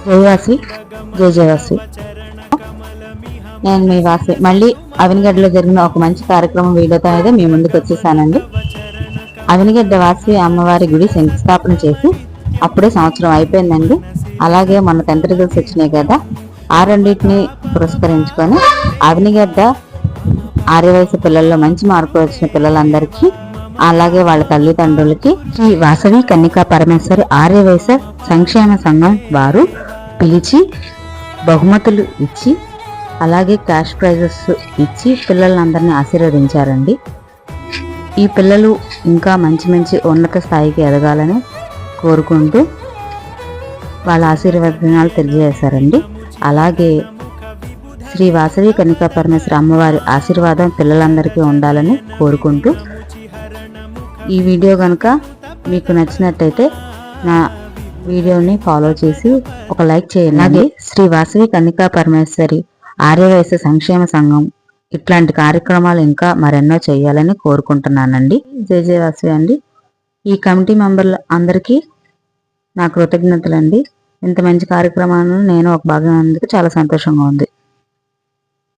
జయవాసి జయవాసి. నేను మీ వాసి మళ్ళీ అవినిగడ్డలో జరిగిన ఒక మంచి కార్యక్రమం వీడియోతో అయితే మీ ముందుకు వచ్చేసానండి. అవినిగడ్డ వాసి అమ్మవారి గుడి శంకుస్థాపన చేసి అప్పుడే సంవత్సరం అయిపోయిందండి. అలాగే మన తండ్రి దివస్ వచ్చినాయి కదా, ఆ రెండింటిని పురస్కరించుకొని అవినిగడ్డ ఆర్యవయసు పిల్లల్లో మంచి మార్కులు వచ్చిన పిల్లలందరికీ, అలాగే వాళ్ళ తల్లిదండ్రులకి శ్రీ వాసవి కన్నికా పరమేశ్వరి ఆర్యవైశ్య సంక్షేమ సంఘం వారు పిలిచి బహుమతులు ఇచ్చి, అలాగే క్యాష్ ప్రైజెస్ ఇచ్చి పిల్లలందరినీ ఆశీర్వదించారండి. ఈ పిల్లలు ఇంకా మంచి మంచి ఉన్నత స్థాయికి ఎదగాలని కోరుకుంటూ వాళ్ళ ఆశీర్వచనాలు తెలియజేశారండి. అలాగే శ్రీ వాసవి కన్నికా పరమేశ్వరి అమ్మవారి ఆశీర్వాదం పిల్లలందరికీ ఉండాలని కోరుకుంటూ, ఈ వీడియో కనుక మీకు నచ్చినట్టయితే నా వీడియోని ఫాలో చేసి ఒక లైక్ చేయండి. అలాగే శ్రీ వాసవి కన్నికా పరమేశ్వరి ఆర్యవైశ్య సంక్షేమ సంఘం ఇట్లాంటి కార్యక్రమాలు ఇంకా మరెన్నో చేయాలని కోరుకుంటున్నానండి. జయ వాసవి అండి. ఈ కమిటీ మెంబర్లు అందరికీ నా కృతజ్ఞతలండి. ఇంత మంచి కార్యక్రమాలను నేను ఒక భాగం అందుకు చాలా సంతోషంగా ఉంది.